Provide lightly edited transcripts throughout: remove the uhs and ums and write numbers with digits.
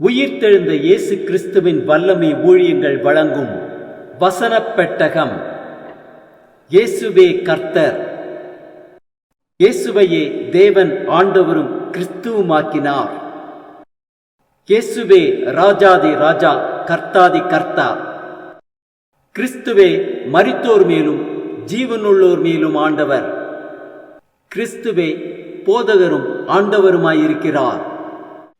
உயிர்த்தெழுந்த இயேசு கிறிஸ்துவின் வல்லமை ஊழியங்கள் வழங்கும் வசனப் பெட்டகம். இயேசுவே கர்த்தர். இயேசுவையே தேவன் ஆண்டவரும் கிறிஸ்துவுமாக்கினார். இயேசுவே ராஜாதி ராஜா, கர்த்தாதி கர்த்தா. கிறிஸ்துவே மரித்தோர் மேலும் ஜீவனுள்ளோர் மேலும் ஆண்டவர். கிறிஸ்துவே போதகரும் ஆண்டவருமாயிருக்கிறார்.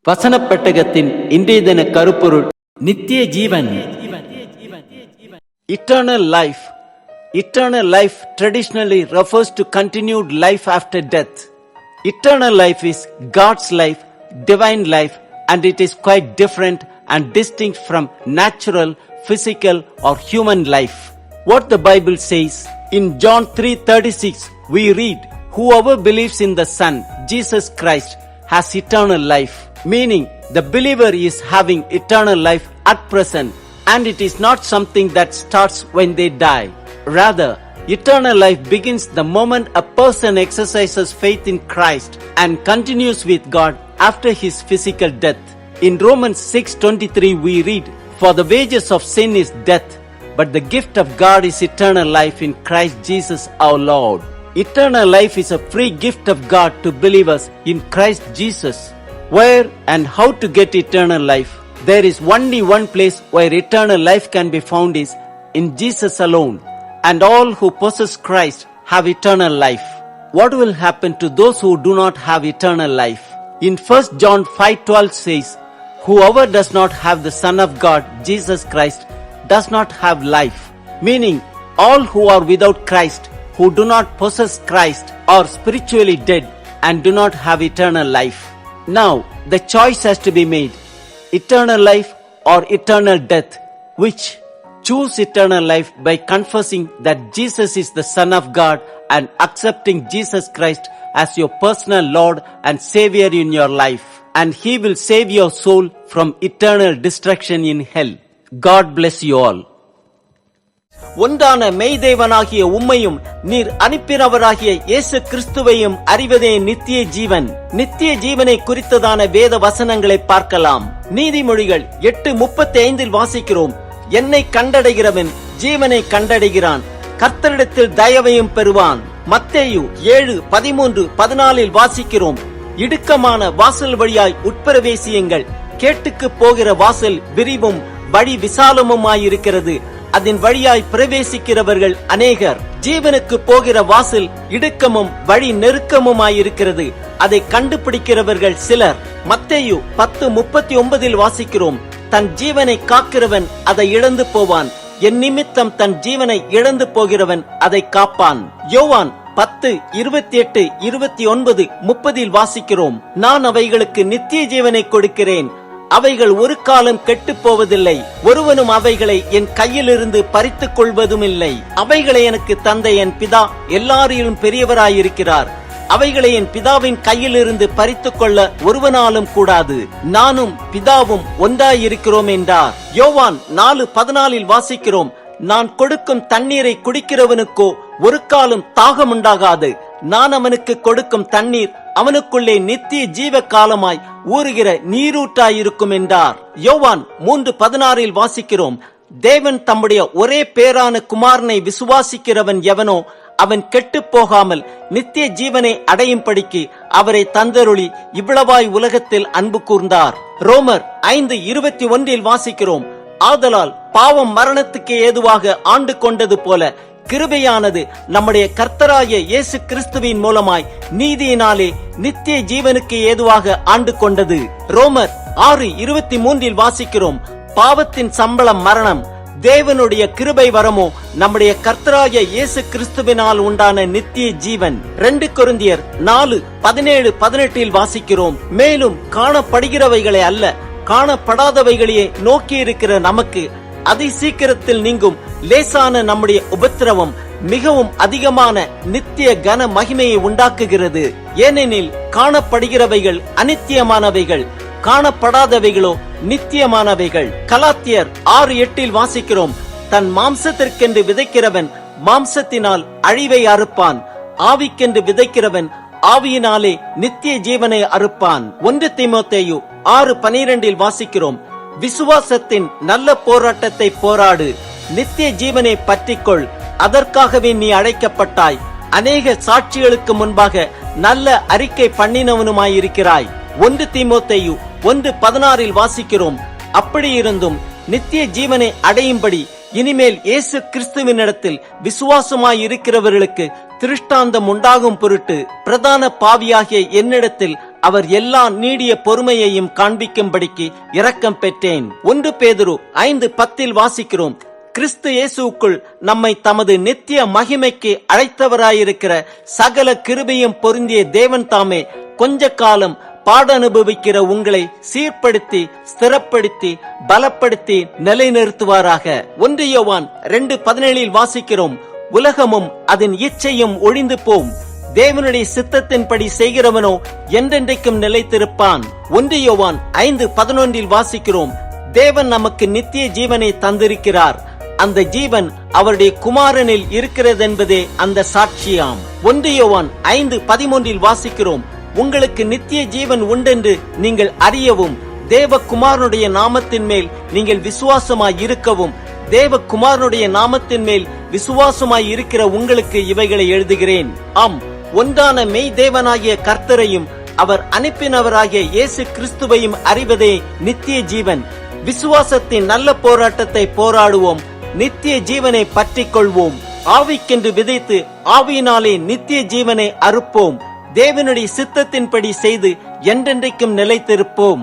வசனப் பெட்டகத்தின் இன்றைய தின கருப்பொருள் நித்திய ஜீவன். Eternal life. Eternal life traditionally refers to continued life after death. Eternal life is God's life, divine life, and it is quite different and distinct from natural, physical or human life. What the Bible says in John 3:36, we read, "Whoever believes in the Son, Jesus Christ, has eternal life." Meaning, the believer is having eternal life at present, and it is not something that starts when they die. Rather, eternal life begins the moment a person exercises faith in Christ and continues with God after his physical death. In Romans 6:23 we read, "For the wages of sin is death, but the gift of God is eternal life in Christ Jesus our Lord." Eternal life is a free gift of God to believers in Christ Jesus. Where and how to get eternal life? There is only one place where eternal life can be found is in Jesus alone, and all who possess Christ have eternal life. What will happen to those who do not have eternal life? In 1 John 5:12 says, "Whoever does not have the Son of God, Jesus Christ, does not have life." Meaning, all who are without Christ, who do not possess Christ, are spiritually dead and do not have eternal life. Now, the choice has to be made. Eternal life or eternal death. Which? Choose eternal life by confessing that Jesus is the Son of God and accepting Jesus Christ as your personal Lord and Savior in your life. And He will save your soul from eternal destruction in hell. God bless you all. ஒன்றான மெய்தேவனாகிய உம்மையும் நீர் அனுப்பினவராகிய இயேசு கிறிஸ்துவையும் அறிவதே நித்திய ஜீவன். நித்திய ஜீவனை குறித்ததான வேத வசனங்களை பார்க்கலாம். நீதிமொழிகள் 8:35 வாசிக்கிறோம், "என்னை கண்டடைகிறவன் ஜீவனை கண்டடைகிறான், கர்த்தரிடத்தில் தயவையும் பெறுவான்." மத்தேயு 7:13-14 வாசிக்கிறோம், "இடுக்கமான வாசல் வழியாய் உட்பிரவேசியுங்கள், கேட்டுக்கு போகிற வாசல் விரிவும் வழி விசாலமுமாயிருக்கிறது, அதன் வழியாய் பிரவேசிக்கிறவர்கள் அநேகர். ஜீவனுக்கு போகிற வாசல் இடுக்கமும் வழி நெருக்கமுமாயிருக்கிறது, அதை கண்டுபிடிக்கிறவர்கள் சிலர்." மத்தேயு 10:39 வாசிக்கிறோம், "தன் ஜீவனை காக்கிறவன் அதை இழந்து போவான், என் நிமித்தம் தன் ஜீவனை இழந்து போகிறவன் அதை காப்பான்." யோவான் 10:28-29-30 வாசிக்கிறோம், "நான் அவைகளுக்கு நித்திய ஜீவனை கொடுக்கிறேன், அவைகள் ஒரு காலம் கெட்டு போவதில்லை, ஒருவனும் அவைகளை என் கையிலிருந்து பறித்துக் கொள்வதும் இல்லை. அவைகளை எனக்கு தந்த என் பிதா எல்லாரிலும் பெரியவராயிருக்கிறார், அவைகளை என் பிதாவின் கையிலிருந்து பறித்துக் கொள்ள ஒருவனாலும் கூடாது, நானும் பிதாவும் ஒன்றாயிருக்கிறோம்" என்றார். யோவான் 4:14 வாசிக்கிறோம், "நான் கொடுக்கும் தண்ணீரை குடிக்கிறவனுக்கோ ஒரு காலம் தாகம் உண்டாகாது, நான் அவனுக்கு கொடுக்கும் தண்ணீர் அவனுக்குள்ளே நித்திய ஜீவ காலமாய் ஊறுகிற நீரூற்றாயிருக்கும்" என்றார். யோவான் 3:16 வாசிக்கிறோம், "தேவன் தம்முடைய ஒரே பேரான குமாரனை விசுவாசிக்கிறவன் எவனோ அவன் கெட்டு போகாமல் நித்திய ஜீவனை அடையும்படிக்கு அவரை தந்தருளி இவ்வளவாய் உலகத்தில் அன்பு கூர்ந்தார்." ரோமர் 5:21 வாசிக்கிறோம், "ஆதலால் பாவம் மரணத்துக்கு ஏதுவாக ஆண்டு கொண்டது போல கிருபையானது நம்முடைய கர்த்தராகிய இயேசு கிறிஸ்துவின் மூலமாய் நீதியினாலே நித்திய ஜீவனுக்கு ஏதுவாக ஆண்டு கொண்டது." ரோமர் 6:23 வாசிக்கிறோம், "பாவத்தின் சம்பளம் மரணம், தேவனுடைய கிருபை வரமோ நம்முடைய கர்த்தராகிய இயேசு கிறிஸ்துவினால் உண்டான நித்திய ஜீவன்." 2 கொரிந்தியர் 4:17-18 வாசிக்கிறோம், "மேலும் காணப்படுகிறவைகளை அல்ல, காணப்படாதவைகளையே நோக்கி இருக்கிற நமக்கு அதி சீக்கிரத்தில் நீங்கும் லேசான நம்முடைய உபத்திரவம் மிகவும் அதிகமான நித்திய கன மகிமையை உண்டாக்குகிறது. ஏனெனில் காணப்படுகிறவைகள் அநித்தியமானவைகள், காணப்படாதவைகளோ நித்தியமானவைகள்." கலாத்தியர் 6:8 வாசிக்கிறோம், "தன் மாம்சத்திற்கென்று விதைக்கிறவன் மாம்சத்தினால் அழிவை அறுப்பான், ஆவிக்கென்று விதைக்கிறவன் ஆவியினாலே நித்திய ஜீவனை அறுப்பான். 1 தீமோத்தேயு 6:12 வாசிக்கிறோம், விசுவாசத்தின் நல்ல போராட்டத்தை போராடு, நித்திய ஜீவனை பற்றிக்கொள், அதற்காகவே நீ அழைக்கப்பட்டாய், அநேக சாட்சிகளுக்கு முன்பாக நல்ல அறிக்கை பண்ணினவனுமாயிருக்கிறாய். 1 தீமோத்தேயு 1:16 வாசிக்கிறோம், அப்படியிருந்தும் நித்திய ஜீவனை அடையும்படி இனிமேல் இயேசு கிறிஸ்துவினிடத்தில் விசுவாசமாய் இருக்கிறவர்களுக்கு திருஷ்டாந்தம் உண்டாகும் பொருட்டு பிரதான பாவியாகிய என்னிடத்தில் அவர் எல்லா நீடிய பொறுமையையும் காண்பிக்கும்படிக்கு இரக்கம் பெற்றேன். 1 பேதுரு 5:10 வாசிக்கிறோம், கிறிஸ்து இயேசுக்குள் நம்மை தமது நித்திய மகிமைக்கு அழைத்தவராயிருக்கிற சகல கிருபையும் பொருந்திய தேவன் தாமே கொஞ்ச காலம் பாட அனுபவிக்கிற உங்களை சீர்படுத்தி ஸ்திரப்படுத்தி பலப்படுத்தி நிலைநிறுத்துவாராக. 1 யோவான் 2:17 வாசிக்கிறோம், உலகமும் அதன் இச்சையும் ஒழிந்து போம், தேவனுடைய சித்தத்தின்படி செய்கிறவனோ என்றென்றைக்கும் நிலைத்திருப்பான். 1 யோவான் 5:11 வாசிக்கிறோம், தேவன் நமக்கு நித்திய ஜீவனை தந்திருக்கிறார், அந்த ஜீவன் அவருடைய குமாரனில் இருக்கிறதென்பதே அந்த சாட்சியாம். 1 யோவான் 5:13 வாசிக்கிறோம், உங்களுக்கு நித்திய ஜீவன் உண்டென்று நீங்கள் அறியவும் தேவகுமாரனுடைய நாமத்தின் மேல் நீங்கள் விசுவாசமாய் இருக்கவும், தேவகுமாரனுடைய நாமத்தின் மேல் விசுவாசமாய் இருக்கிற உங்களுக்கு இவைகளை எழுதுகிறேன். ஆம், ஒன்றான மெய் தேவனாகிய கர்த்தரையும் அவர் அனுப்பினவராகிய இயேசு கிறிஸ்துவையும் அறிவதே நித்திய ஜீவன். விசுவாசத்தின் நல்ல போராட்டத்தை போராடுவோம், நித்திய ஜீவனை பற்றிக் கொள்வோம். ஆவிக்கென்று விதைத்து ஆவியினாலே நித்திய ஜீவனை அறுப்போம். தேவனுடைய சித்தத்தின்படி செய்து என்றென்றைக்கும் நிலைத்திருப்போம்.